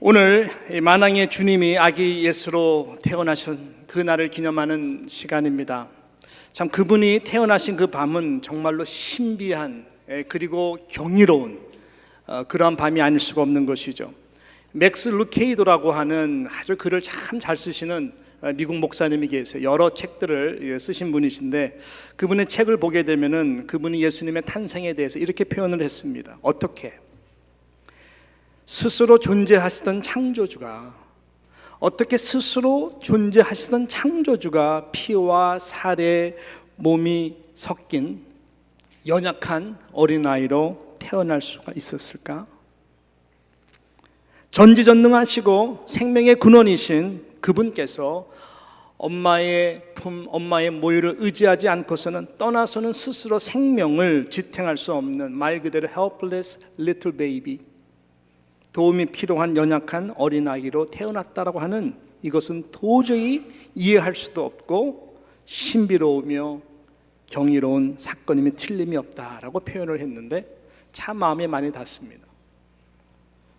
오늘 만왕의 주님이 아기 예수로 태어나신 그 날을 기념하는 시간입니다. 참 그분이 태어나신 그 밤은 정말로 신비한 그리고 경이로운 그러한 밤이 아닐 수가 없는 것이죠. 맥스 루케이도라고 하는 아주 글을 참 잘 쓰시는 미국 목사님이 계세요. 여러 책들을 쓰신 분이신데 그분의 책을 보게 되면은 그분이 예수님의 탄생에 대해서 이렇게 표현을 했습니다. 어떻게? 스스로 존재하시던 창조주가 어떻게 스스로 존재하시던 창조주가 피와 살의 몸이 섞인 연약한 어린아이로 태어날 수가 있었을까? 전지전능하시고 생명의 근원이신 그분께서 엄마의 품, 엄마의 모유를 의지하지 않고서는 떠나서는 스스로 생명을 지탱할 수 없는 말 그대로 helpless little baby, 도움이 필요한 연약한 어린아이로 태어났다라고 하는 이것은 도저히 이해할 수도 없고 신비로우며 경이로운 사건임에 틀림이 없다라고 표현을 했는데 참 마음에 많이 닿습니다.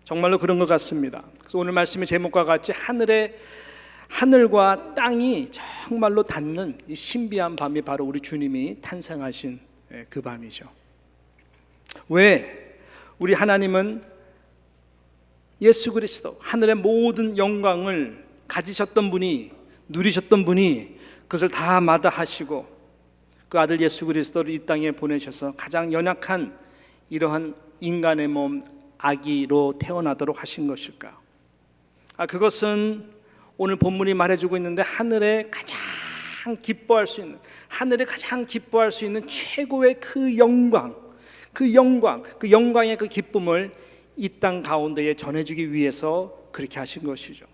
정말로 그런 것 같습니다. 그래서 오늘 말씀의 제목과 같이 하늘과 땅이 정말로 닿는 이 신비한 밤이 바로 우리 주님이 탄생하신 그 밤이죠. 왜? 우리 하나님은 예수 그리스도, 하늘의 모든 영광을 가지셨던 분이, 누리셨던 분이 그것을 다 마다하시고 그 아들 예수 그리스도를 이 땅에 보내셔서 가장 연약한 이러한 인간의 몸 아기로 태어나도록 하신 것일까? 그것은 오늘 본문이 말해주고 있는데 하늘에 가장 기뻐할 수 있는, 하늘에 가장 기뻐할 수 있는 최고의 그 영광의 그 기쁨을 이 땅 가운데에 전해주기 위해서 그렇게 하신 것이죠.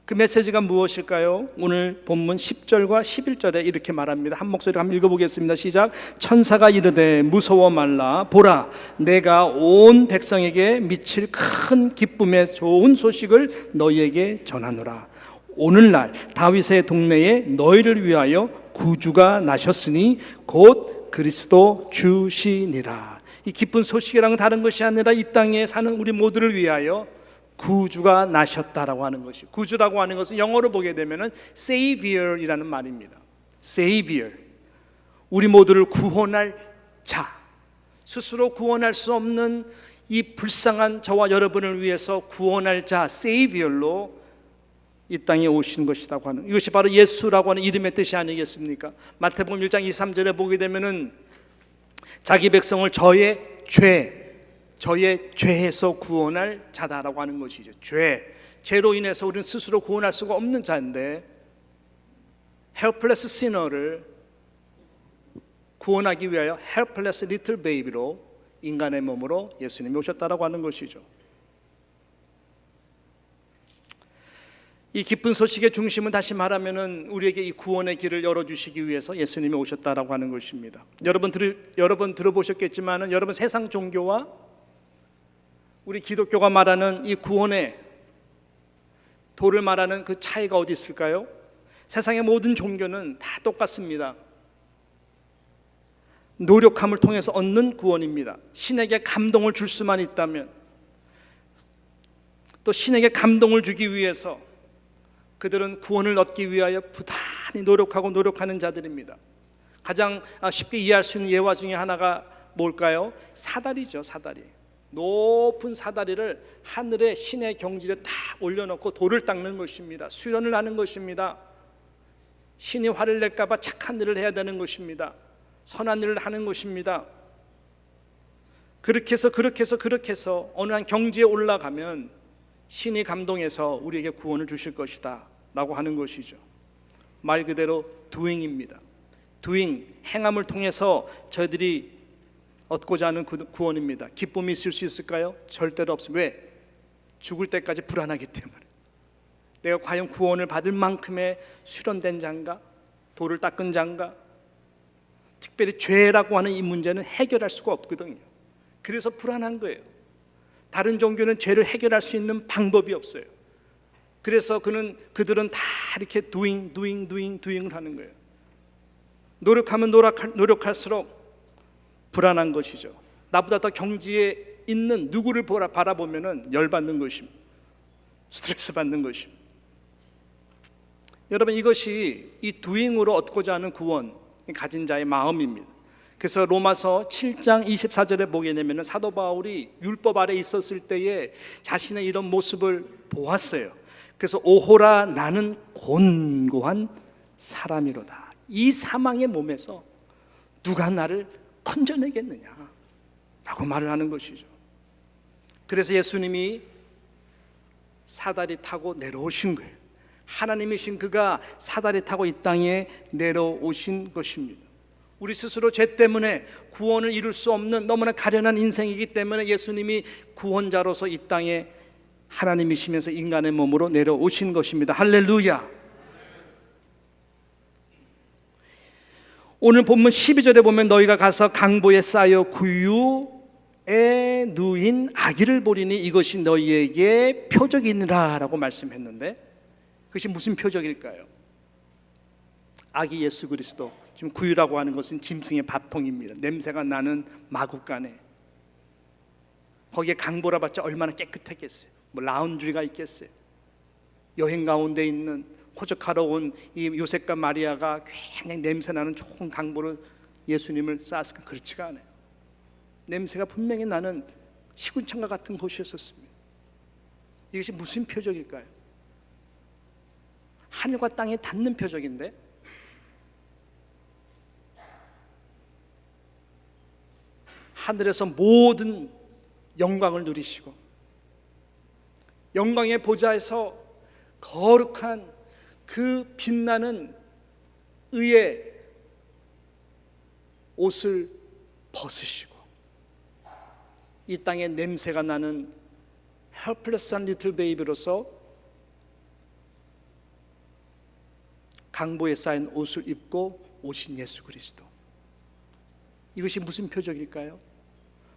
그 메시지가 무엇일까요? 오늘 본문 10절과 11절에 이렇게 말합니다. 한 목소리로 한번 읽어보겠습니다. 시작. 천사가 이르되 무서워 말라. 보라, 내가 온 백성에게 미칠 큰 기쁨의 좋은 소식을 너희에게 전하노라. 오늘날 다윗의 동네에 너희를 위하여 구주가 나셨으니 곧 그리스도 주시니라. 이 기쁜 소식이랑은 다른 것이 아니라 이 땅에 사는 우리 모두를 위하여 구주가 나셨다라고 하는 것이, 구주라고 하는 것은 영어로 보게 되면은 Savior이라는 말입니다. Savior, 우리 모두를 구원할 자, 스스로 구원할 수 없는 이 불쌍한 저와 여러분을 위해서 구원할 자, Savior로 이 땅에 오신 것이라고 하는, 이것이 바로 예수라고 하는 이름의 뜻이 아니겠습니까? 마태복음 1장 2, 3절에 보게 되면은 자기 백성을 저의 죄에서 구원할 자다라고 하는 것이죠. 죄로 인해서 우리는 스스로 구원할 수가 없는 자인데 helpless sinner를 구원하기 위하여 helpless little baby로 인간의 몸으로 예수님이 오셨다라고 하는 것이죠. 이 기쁜 소식의 중심은 다시 말하면은 우리에게 이 구원의 길을 열어주시기 위해서 예수님이 오셨다라고 하는 것입니다. 여러분 들어보셨겠지만은 여러분 세상 종교와 우리 기독교가 말하는 이 구원의 도를 말하는 그 차이가 어디 있을까요? 세상의 모든 종교는 다 똑같습니다. 노력함을 통해서 얻는 구원입니다. 신에게 감동을 줄 수만 있다면, 또 신에게 감동을 주기 위해서 그들은 구원을 얻기 위하여 부단히 노력하는 자들입니다. 가장 쉽게 이해할 수 있는 예화 중에 하나가 뭘까요? 사다리죠. 사다리. 높은 사다리를 하늘에 신의 경지에 딱 올려놓고 돌을 닦는 것입니다. 수련을 하는 것입니다. 신이 화를 낼까 봐 착한 일을 해야 되는 것입니다. 선한 일을 하는 것입니다. 그렇게 해서 어느 한 경지에 올라가면 신이 감동해서 우리에게 구원을 주실 것이다 라고 하는 것이죠. 말 그대로 doing입니다. doing, 행함을 통해서 저희들이 얻고자 하는 구원입니다. 기쁨이 있을 수 있을까요? 절대로 없습니다. 왜? 죽을 때까지 불안하기 때문에. 내가 과연 구원을 받을 만큼의 수련된 자인가? 돌을 닦은 자인가? 특별히 죄라고 하는 이 문제는 해결할 수가 없거든요. 그래서 불안한 거예요. 다른 종교는 죄를 해결할 수 있는 방법이 없어요. 그래서 그들은 다 이렇게 doing을 하는 거예요. 노력하면 노력할수록 불안한 것이죠. 나보다 더 경지에 있는 누구를 바라보면 열받는 것입니다. 스트레스 받는 것입니다. 여러분, 이것이 이 doing으로 얻고자 하는 구원 가진 자의 마음입니다. 그래서 로마서 7장 24절에 보게 되면 사도 바울이 율법 아래 있었을 때에 자신의 이런 모습을 보았어요. 그래서 오호라 나는 곤고한 사람이로다. 이 사망의 몸에서 누가 나를 건져내겠느냐 라고 말을 하는 것이죠. 그래서 예수님이 사다리 타고 내려오신 거예요. 하나님이신 그가 사다리 타고 이 땅에 내려오신 것입니다. 우리 스스로 죄 때문에 구원을 이룰 수 없는 너무나 가련한 인생이기 때문에 예수님이 구원자로서 이 땅에 하나님이시면서 인간의 몸으로 내려오신 것입니다. 할렐루야. 오늘 본문 12절에 보면 너희가 가서 강보에 쌓여 구유에 누인 아기를 보리니 이것이 너희에게 표적이니라 라고 말씀했는데, 그것이 무슨 표적일까요? 아기 예수 그리스도. 지금 구유라고 하는 것은 짐승의 밥통입니다. 냄새가 나는 마구간에, 거기에 강보라 봤자 얼마나 깨끗했겠어요. 뭐 라운드리가 있겠어요. 여행 가운데 있는 호적하러 온 이 요셉과 마리아가 굉장히 냄새나는 좋은 강보를 예수님을 쌓았을까? 그렇지가 않아요. 냄새가 분명히 나는 시궁창과 같은 곳이었습니다. 이것이 무슨 표적일까요? 하늘과 땅에 닿는 표적인데, 하늘에서 모든 영광을 누리시고 영광의 보좌에서 거룩한 그 빛나는 의의 옷을 벗으시고 이 땅에 냄새가 나는 헬플레스한 리틀 베이비로서 강보에 쌓인 옷을 입고 오신 예수 그리스도. 이것이 무슨 표적일까요?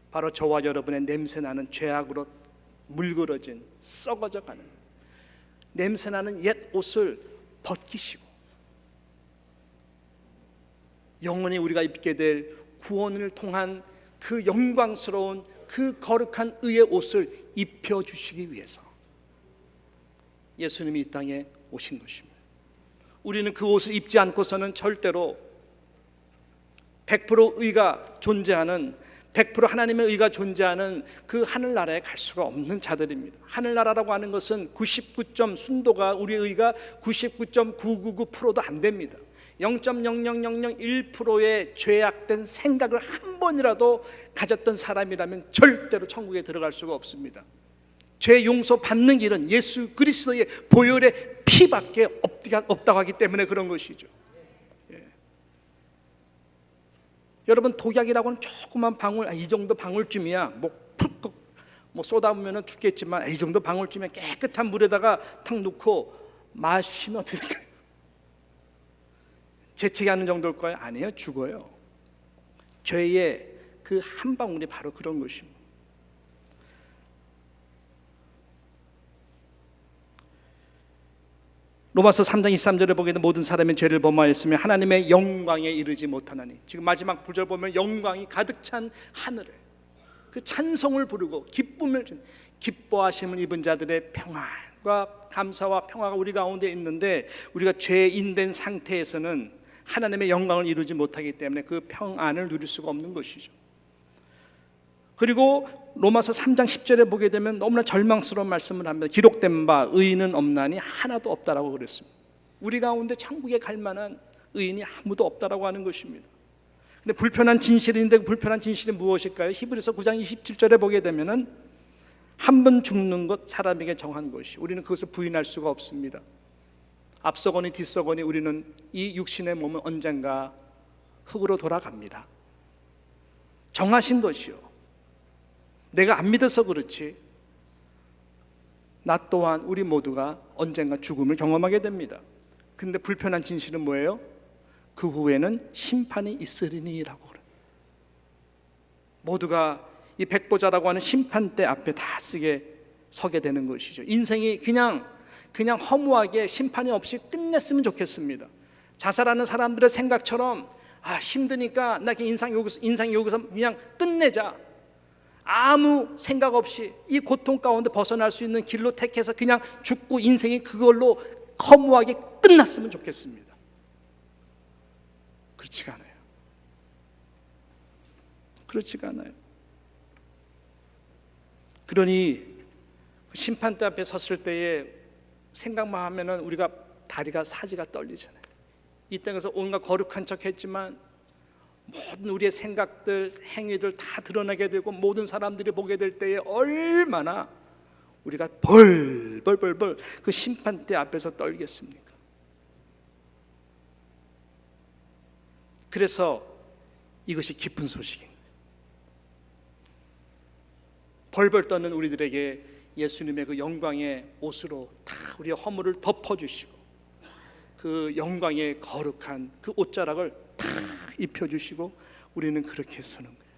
바로 저와 여러분의 냄새나는 죄악으로 물그러진 썩어져가는 냄새나는 옛 옷을 벗기시고 영원히 우리가 입게 될 구원을 통한 그 영광스러운 그 거룩한 의의 옷을 입혀주시기 위해서 예수님이 이 땅에 오신 것입니다. 우리는 그 옷을 입지 않고서는 절대로 100% 의가 존재하는, 100% 하나님의 의가 존재하는 그 하늘나라에 갈 수가 없는 자들입니다. 하늘나라라고 하는 것은 99점 순도가, 우리의 의가 99.999%도 안 됩니다. 0.00001%의 죄악된 생각을 한 번이라도 가졌던 사람이라면 절대로 천국에 들어갈 수가 없습니다. 죄 용서 받는 길은 예수 그리스도의 보혈의 피밖에 없다고 하기 때문에 그런 것이죠. 여러분, 독약이라고는 조그만 방울, 이 정도 방울쯤이야, 뭐 푹 뭐 쏟아보면 죽겠지만 이 정도 방울쯤에 깨끗한 물에다가 탁 놓고 마시면 어떻게 될까요? 재채기 하는 정도일 거예요? 아니에요, 죽어요. 죄의 그 한 방울이 바로 그런 것입니다. 로마서 3장 23절에 보게 되면 모든 사람이 죄를 범하였으며 하나님의 영광에 이르지 못하나니, 지금 마지막 구절 보면 영광이 가득 찬 하늘에 그 찬송을 부르고 기쁨을 준, 기뻐하심을 입은 자들의 평안과 감사와 평화가 우리 가운데 있는데, 우리가 죄인된 상태에서는 하나님의 영광을 이루지 못하기 때문에 그 평안을 누릴 수가 없는 것이죠. 그리고 로마서 3장 10절에 보게 되면 너무나 절망스러운 말씀을 합니다. 기록된 바 의인은 없나니 하나도 없다라고 그랬습니다. 우리 가운데 천국에 갈 만한 의인이 아무도 없다라고 하는 것입니다. 근데 불편한 진실인데 그 불편한 진실이 무엇일까요? 히브리서 9장 27절에 보게 되면은 한 번 죽는 것 사람에게 정한 것이, 우리는 그것을 부인할 수가 없습니다. 앞서거니 뒤서거니 우리는 이 육신의 몸은 언젠가 흙으로 돌아갑니다. 정하신 것이요. 내가 안 믿어서 그렇지 나 또한 우리 모두가 언젠가 죽음을 경험하게 됩니다. 근데 불편한 진실은 뭐예요? 그 후에는 심판이 있으리니라고 그래요. 모두가 이 백보자라고 하는 심판대 앞에 다 서게 되는 것이죠. 인생이 그냥 허무하게 심판이 없이 끝냈으면 좋겠습니다. 자살하는 사람들의 생각처럼 힘드니까 나 인상 여기서 그냥 끝내자. 아무 생각 없이 이 고통 가운데 벗어날 수 있는 길로 택해서 그냥 죽고 인생이 그걸로 허무하게 끝났으면 좋겠습니다. 그렇지가 않아요. 그렇지가 않아요. 그러니 심판대 앞에 섰을 때에 생각만 하면은 우리가 다리가 사지가 떨리잖아요. 이 땅에서 온갖 거룩한 척 했지만 모든 우리의 생각들, 행위들 다 드러나게 되고 모든 사람들이 보게 될 때에 얼마나 우리가 벌벌벌벌 그 심판대 앞에서 떨겠습니까? 그래서 이것이 기쁜 소식입니다. 벌벌 떠는 우리들에게 예수님의 그 영광의 옷으로 다 우리의 허물을 덮어주시고 그 영광의 거룩한 그 옷자락을 다 입혀주시고 우리는 그렇게 서는 거예요.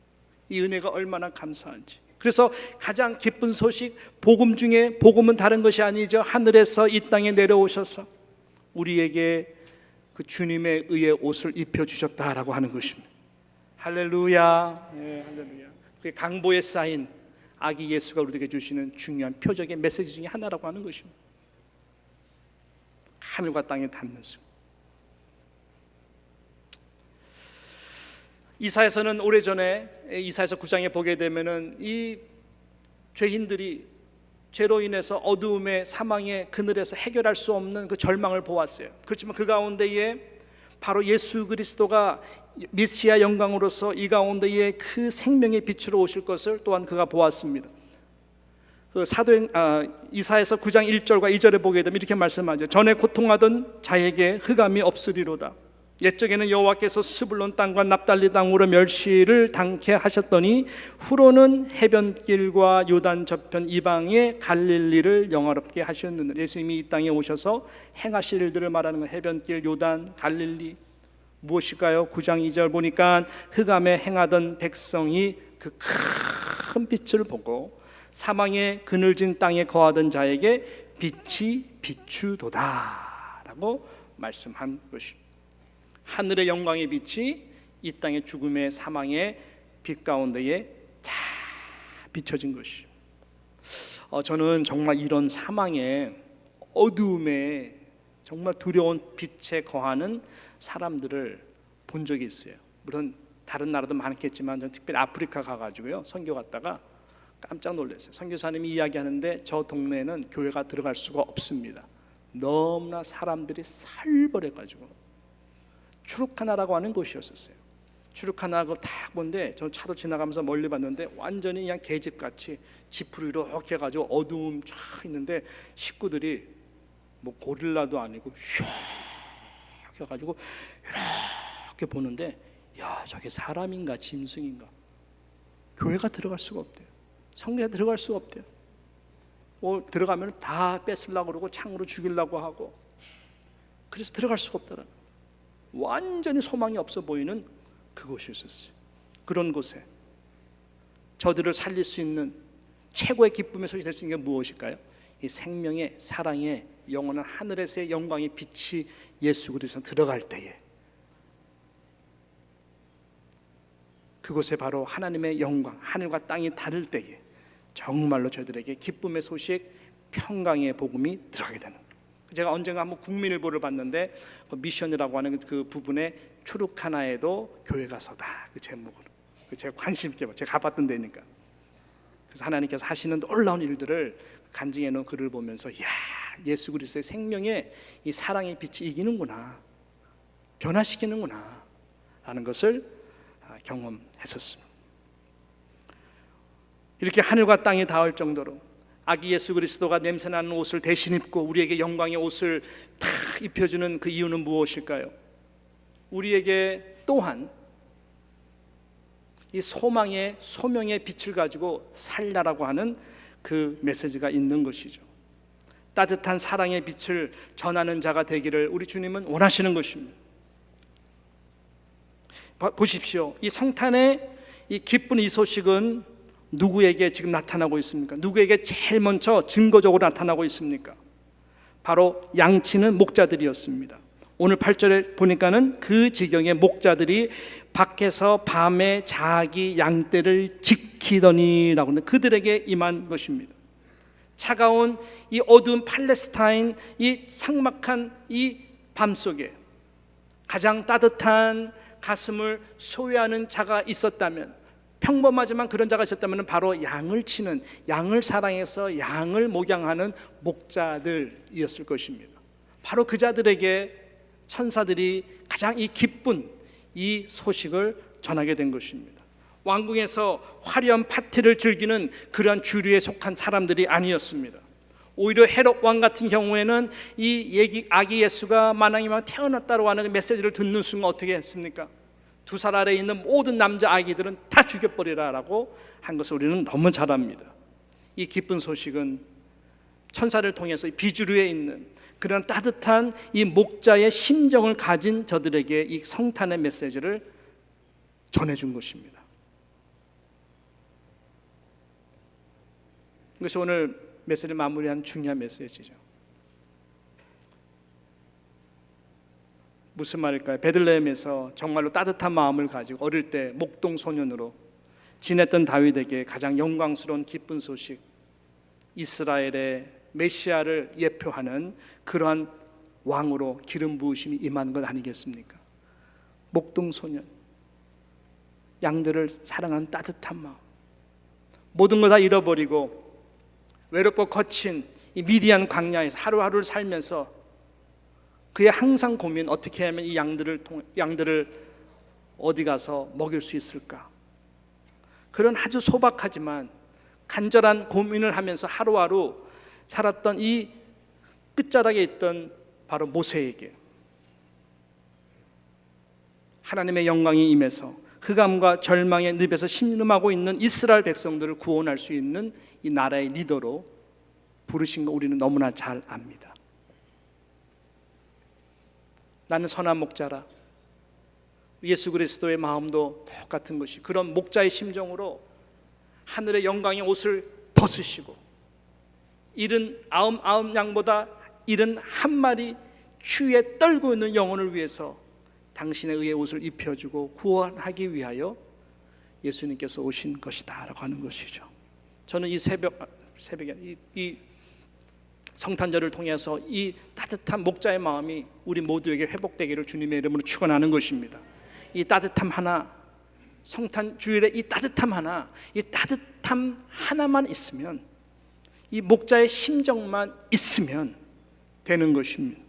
이 은혜가 얼마나 감사한지. 그래서 가장 기쁜 소식, 복음 중에 복음은 다른 것이 아니죠. 하늘에서 이 땅에 내려오셔서 우리에게 그 주님의 의의 옷을 입혀주셨다라고 하는 것입니다. 할렐루야. 네, 할렐루야. 그게 강보에 쌓인 아기 예수가 우리에게 주시는 중요한 표적의 메시지 중에 하나라고 하는 것입니다. 하늘과 땅에 닿는 순간. 이사야서는 오래전에 이사야서 9장에 보게 되면은 이 죄인들이 죄로 인해서 어두움의 사망의 그늘에서 해결할 수 없는 그 절망을 보았어요. 그렇지만 그 가운데에 바로 예수 그리스도가 메시아 영광으로서 이 가운데에 그 생명의 빛으로 오실 것을 또한 그가 보았습니다. 그 이사야서 9장 1절과 2절에 보게 되면 이렇게 말씀하죠. 전에 고통하던 자에게 흑암이 없으리로다. 옛적에는 여호와께서 스불론 땅과 납달리 땅으로 멸시를 당케 하셨더니 후로는 해변길과 요단 저편 이방의 갈릴리를 영화롭게 하셨느니라. 예수님이 이 땅에 오셔서 행하실 일들을 말하는 건 해변길, 요단, 갈릴리 무엇일까요? 9장 2절 보니까 흑암에 행하던 백성이 그 큰 빛을 보고 사망의 그늘진 땅에 거하던 자에게 빛이 비추도다 라고 말씀한 것입니다. 하늘의 영광의 빛이 이 땅의 죽음의 사망의 빛 가운데에 다 비춰진 것이죠. 저는 정말 이런 사망의 어두움에 정말 두려운 빛에 거하는 사람들을 본 적이 있어요. 물론 다른 나라도 많겠지만 저는 특별히 아프리카 가가지고요 선교 갔다가 깜짝 놀랐어요. 선교사님이 이야기하는데 저 동네에는 교회가 들어갈 수가 없습니다. 너무나 사람들이 살벌해가지고 추루카나라고 하는 곳이었었어요. 추루카나고 딱 본데 저 차로 지나가면서 멀리 봤는데 완전히 그냥 계집같이 지프로 이렇게 해가지고 어두움 쫙 있는데 식구들이 뭐 고릴라도 아니고 슉 해가지고 이렇게 보는데 야 저게 사람인가 짐승인가. 교회가 들어갈 수가 없대요. 성교에 들어갈 수가 없대요. 들어가면 다 뺏으려고 그러고 창으로 죽이려고 하고 그래서 들어갈 수가 없더라. 완전히 소망이 없어 보이는 그곳이 있었어요. 그런 곳에 저들을 살릴 수 있는 최고의 기쁨의 소식이 될 수 있는 게 무엇일까요? 이 생명의 사랑의 영원한 하늘에서의 영광의 빛이 예수 그리스도 들어갈 때에 그곳에 바로 하나님의 영광, 하늘과 땅이 닿을 때에 정말로 저희들에게 기쁨의 소식, 평강의 복음이 들어가게 되는 거예요. 제가 언젠가 한번 국민일보를 봤는데 그 미션이라고 하는 그 부분에 추루카나에도 교회가 서다 그 제목으로 제가 관심 있게 제가 가봤던 데니까 그래서 하나님께서 하시는 놀라운 일들을 간증해 놓은 글을 보면서 야 예수 그리스도의 생명의 이 사랑의 빛이 이기는구나 변화시키는구나 라는 것을 경험했었습니다. 이렇게 하늘과 땅이 닿을 정도로 아기 예수 그리스도가 냄새나는 옷을 대신 입고 우리에게 영광의 옷을 다 입혀주는 그 이유는 무엇일까요? 우리에게 또한 이 소망의 소명의 빛을 가지고 살라라고 하는 그 메시지가 있는 것이죠. 따뜻한 사랑의 빛을 전하는 자가 되기를 우리 주님은 원하시는 것입니다. 보십시오. 이 성탄의 이 기쁜 이 소식은 누구에게 지금 나타나고 있습니까? 누구에게 제일 먼저 증거적으로 나타나고 있습니까? 바로 양치는 목자들이었습니다. 오늘 8절에 보니까는 그 지경의 목자들이 밖에서 밤에 자기 양떼를 지키기 지키더니라고 하는데 그들에게 임한 것입니다. 차가운 이 어두운 팔레스타인 이 삭막한 이 밤속에 가장 따뜻한 가슴을 소유하는 자가 있었다면, 평범하지만 그런 자가 있었다면 바로 양을 치는, 양을 사랑해서 양을 목양하는 목자들이었을 것입니다. 바로 그 자들에게 천사들이 가장 이 기쁜 이 소식을 전하게 된 것입니다. 왕궁에서 화려한 파티를 즐기는 그러한 주류에 속한 사람들이 아니었습니다. 오히려 헤롯 왕 같은 경우에는 이 아기 예수가 만왕이만 태어났다고 하는 메시지를 듣는 순간 어떻게 했습니까? 두 살 아래에 있는 모든 남자 아기들은 다 죽여버리라라고 한 것을 우리는 너무 잘 압니다. 이 기쁜 소식은 천사를 통해서 비주류에 있는 그런 따뜻한 이 목자의 심정을 가진 저들에게 이 성탄의 메시지를 전해준 것입니다. 이것이 오늘 메시지를 마무리한 중요한 메시지죠. 무슨 말일까요? 베들레헴에서 정말로 따뜻한 마음을 가지고 어릴 때 목동 소년으로 지냈던 다윗에게 가장 영광스러운 기쁜 소식, 이스라엘의 메시아를 예표하는 그러한 왕으로 기름 부으심이 임한 것 아니겠습니까? 목동 소년, 양들을 사랑하는 따뜻한 마음, 모든 걸 다 잃어버리고 외롭고 거친 이 미디안 광야에서 하루하루를 살면서 그의 항상 고민, 어떻게 하면 이 양들을 어디 가서 먹일 수 있을까? 그런 아주 소박하지만 간절한 고민을 하면서 하루하루 살았던 이 끝자락에 있던 바로 모세에게 하나님의 영광이 임해서 흑암과 절망의 늪에서 신음하고 있는 이스라엘 백성들을 구원할 수 있는 이 나라의 리더로 부르신 거 우리는 너무나 잘 압니다. 나는 선한 목자라. 예수 그리스도의 마음도 똑같은 것이, 그런 목자의 심정으로 하늘의 영광의 옷을 벗으시고 79 양보다 71마리 추위에 떨고 있는 영혼을 위해서 당신의 의의 옷을 입혀주고 구원하기 위하여 예수님께서 오신 것이다 라고 하는 것이죠. 저는 이 새벽에 이 성탄절을 통해서 이 따뜻한 목자의 마음이 우리 모두에게 회복되기를 주님의 이름으로 축원하는 것입니다. 이 따뜻함 하나, 성탄 주일에 이 따뜻함 하나, 이 따뜻함 하나만 있으면, 이 목자의 심정만 있으면 되는 것입니다.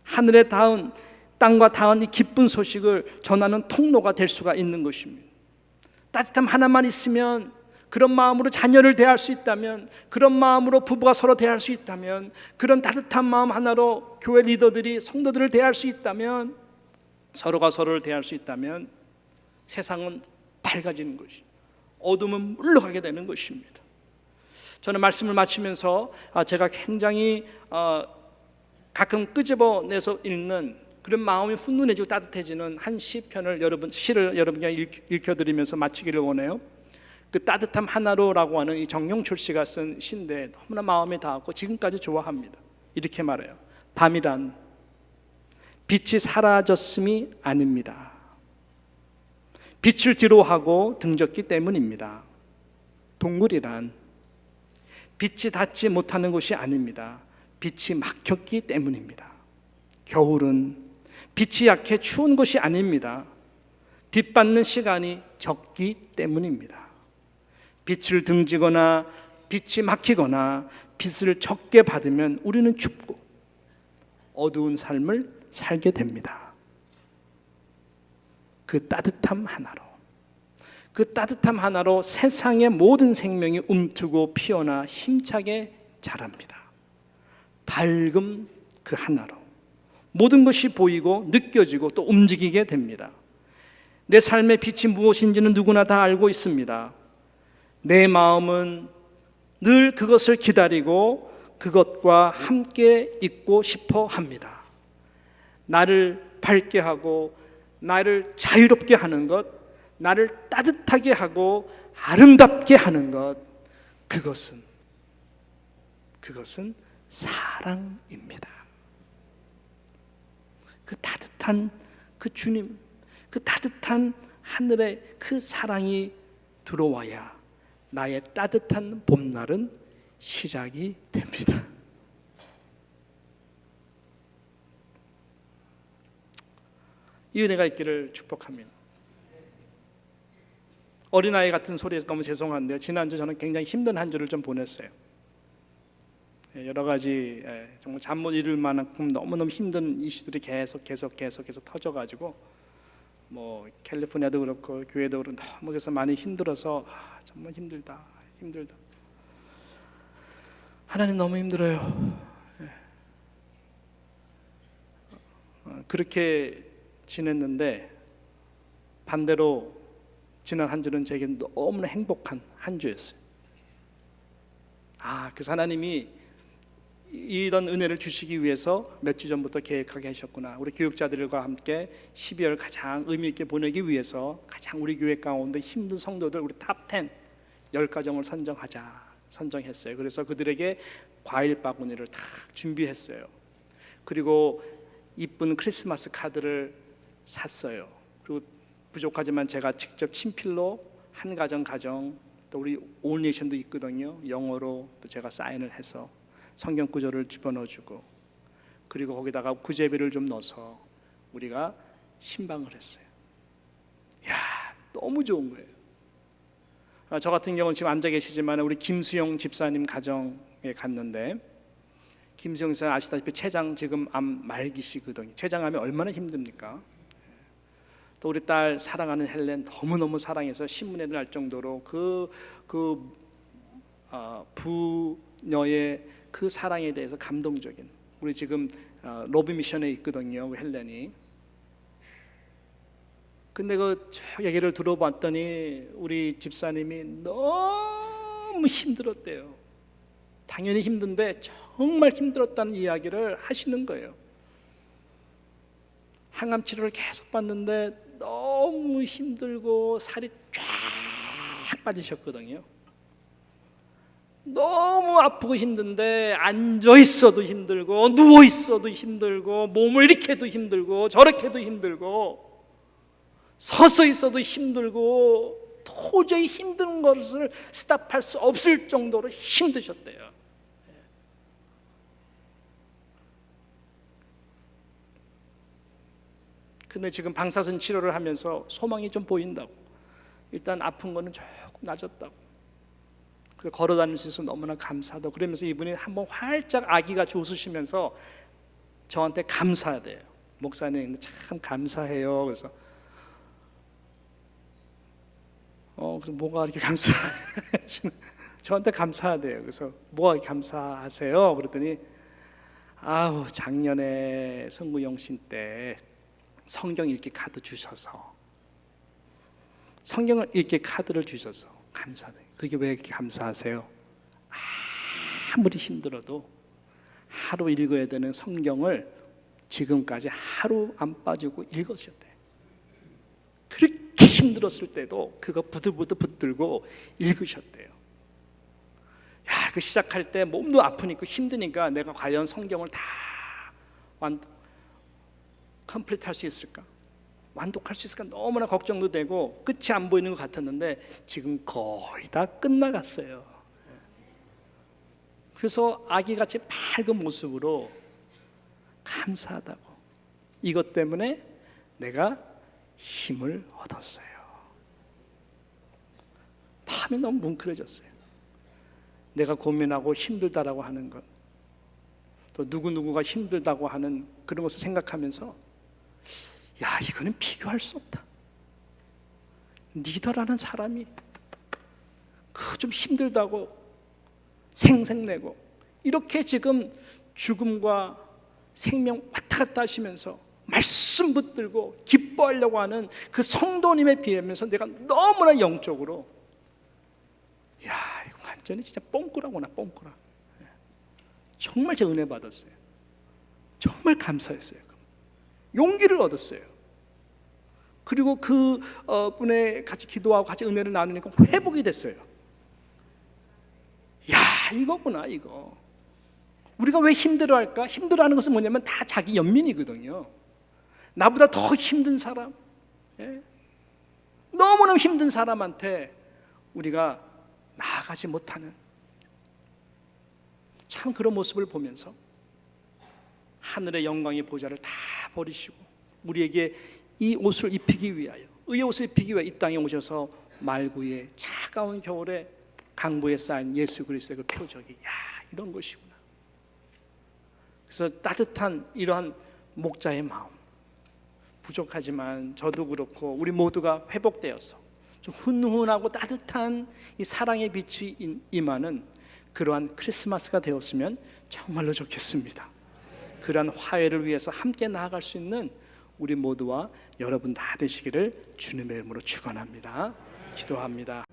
하늘에 닿은, 땅과 닿은 이 기쁜 소식을 전하는 통로가 될 수가 있는 것입니다. 따뜻함 하나만 있으면, 그런 마음으로 자녀를 대할 수 있다면, 그런 마음으로 부부가 서로 대할 수 있다면, 그런 따뜻한 마음 하나로 교회 리더들이 성도들을 대할 수 있다면, 서로가 서로를 대할 수 있다면 세상은 밝아지는 것이, 어둠은 물러가게 되는 것입니다. 저는 말씀을 마치면서 제가 굉장히 가끔 끄집어내서 읽는 그런 마음이 훈훈해지고 따뜻해지는 한 시편을 시를 여러분께 읽혀드리면서 마치기를 원해요. 그 따뜻함 하나로라고 하는 이 정용철 씨가 쓴 시인데 너무나 마음에 닿았고 지금까지 좋아합니다. 이렇게 말해요. 밤이란 빛이 사라졌음이 아닙니다. 빛을 뒤로하고 등졌기 때문입니다. 동굴이란 빛이 닿지 못하는 곳이 아닙니다. 빛이 막혔기 때문입니다. 겨울은 빛이 약해 추운 곳이 아닙니다. 빛 받는 시간이 적기 때문입니다. 빛을 등지거나 빛이 막히거나 빛을 적게 받으면 우리는 춥고 어두운 삶을 살게 됩니다. 그 따뜻함 하나로 세상의 모든 생명이 움트고 피어나 힘차게 자랍니다. 밝음 그 하나로 모든 것이 보이고 느껴지고 또 움직이게 됩니다. 내 삶의 빛이 무엇인지는 누구나 다 알고 있습니다. 내 마음은 늘 그것을 기다리고 그것과 함께 있고 싶어 합니다. 나를 밝게 하고 나를 자유롭게 하는 것, 나를 따뜻하게 하고 아름답게 하는 것, 그것은 사랑입니다. 그 따뜻한 그 주님, 그 따뜻한 하늘의 그 사랑이 들어와야 나의 따뜻한 봄날은 시작이 됩니다. 이 은혜가 있기를 축복합니다. 어린아이 같은 소리에서 너무 죄송한데요, 지난주 저는 굉장히 힘든 한 주를 좀 보냈어요. 여러 가지 정말 잠 못 이룰 만큼 너무너무 힘든 이슈들이 계속 터져가지고 뭐 캘리포니아도 그렇고 교회도 그렇고 너무 그래서 많이 힘들어서 정말 힘들다. 하나님 너무 힘들어요. 그렇게 지냈는데 반대로 지난 한 주는 제게 너무나 행복한 한 주였어요. 그래서 하나님이 이런 은혜를 주시기 위해서 몇 주 전부터 계획하게 하셨구나. 우리 교육자들과 함께 12월 가장 의미 있게 보내기 위해서 가장 우리 교회 가운데 힘든 성도들 우리 탑10 10가정을 선정했어요. 그래서 그들에게 과일 바구니를 다 준비했어요. 그리고 이쁜 크리스마스 카드를 샀어요. 그리고 부족하지만 제가 직접 친필로 한 가정 또 우리 올네이션도 있거든요. 영어로 또 제가 사인을 해서 성경 구절을 집어넣어주고, 그리고 거기다가 구제비를 좀 넣어서 우리가 신방을 했어요. 너무 좋은 거예요. 저 같은 경우는 지금 앉아 계시지만 우리 김수영 집사님 가정에 갔는데, 김수영 집사 아시다시피 췌장 지금 암 말기시거든요. 췌장암이 얼마나 힘듭니까? 또 우리 딸 사랑하는 헬렌 너무너무 사랑해서 신문에 날 정도로 부녀의 그 사랑에 대해서 감동적인, 우리 지금 로비 미션에 있거든요, 헬렌이. 근데 그 얘기를 들어봤더니 우리 집사님이 너무 힘들었대요. 당연히 힘든데 정말 힘들었다는 이야기를 하시는 거예요. 항암 치료를 계속 받는데 너무 힘들고 살이 쫙 빠지셨거든요. 너무 아프고 힘든데 앉아 있어도 힘들고 누워 있어도 힘들고 몸을 이렇게 해도 힘들고 저렇게 해도 힘들고 서서 있어도 힘들고 도저히 힘든 것을 스탑할 수 없을 정도로 힘드셨대요. 근데 지금 방사선 치료를 하면서 소망이 좀 보인다고. 일단 아픈 거는 조금 나아졌다고. 그래서 걸어 다닐 수 있어서 너무나 감사하다고. 그러면서 이분이 한번 활짝 아기같이 웃으시면서 저한테 감사하대요. 목사님 참 감사해요. 그래서 그래서 뭐가 이렇게 감사하시는, 저한테 감사하대요. 그래서 뭐가 감사하세요? 그랬더니 작년에 성구영신 때 성경 읽기 카드 주셔서, 성경을 읽기 카드를 주셔서 감사해요. 그게 왜 이렇게 감사하세요? 아무리 힘들어도 하루 읽어야 되는 성경을 지금까지 하루 안 빠지고 읽으셨대요. 그렇게 힘들었을 때도 그거 부들부들 붙들고 읽으셨대요. 그 시작할 때 몸도 아프니까 힘드니까 내가 과연 성경을 다 컴플리트 할 수 있을까? 완독할 수 있을까? 너무나 걱정도 되고 끝이 안 보이는 것 같았는데 지금 거의 다 끝나갔어요. 그래서 아기같이 밝은 모습으로 감사하다고, 이것 때문에 내가 힘을 얻었어요. 마음이 너무 뭉클해졌어요. 내가 고민하고 힘들다라고 하는 것, 또 누구누구가 힘들다고 하는 그런 것을 생각하면서 이거는 비교할 수 없다. 리더라는 사람이 좀 힘들다고 생색내고 이렇게 지금 죽음과 생명 왔다 갔다 하시면서 말씀 붙들고 기뻐하려고 하는 그 성도님에 비하면서 내가 너무나 영적으로 이거 완전히 진짜 뽕꾸라구나, 뽕꾸라. 정말 제가 은혜 받았어요. 정말 감사했어요. 용기를 얻었어요. 그리고 그 분에 같이 기도하고 같이 은혜를 나누니까 회복이 됐어요. 이거구나, 이거. 우리가 왜 힘들어할까? 힘들어하는 것은 뭐냐면 다 자기 연민이거든요. 나보다 더 힘든 사람, 너무너무 힘든 사람한테 우리가 나아가지 못하는 참 그런 모습을 보면서 하늘의 영광의 보좌를 다 버리시고 우리에게 이 옷을 입히기 위하여, 의의 옷을 입히기 위하여 이 땅에 오셔서 말구의 차가운 겨울에 강보에 쌓인 예수 그리스도의 그 표적이, 야, 이런 것이구나. 그래서 따뜻한 이러한 목자의 마음, 부족하지만 저도 그렇고 우리 모두가 회복되어서 좀 훈훈하고 따뜻한 이 사랑의 빛이 임하는 그러한 크리스마스가 되었으면 정말로 좋겠습니다. 그러한 화해를 위해서 함께 나아갈 수 있는 우리 모두와 여러분 다 되시기를 주님의 이름으로 축원합니다. 기도합니다.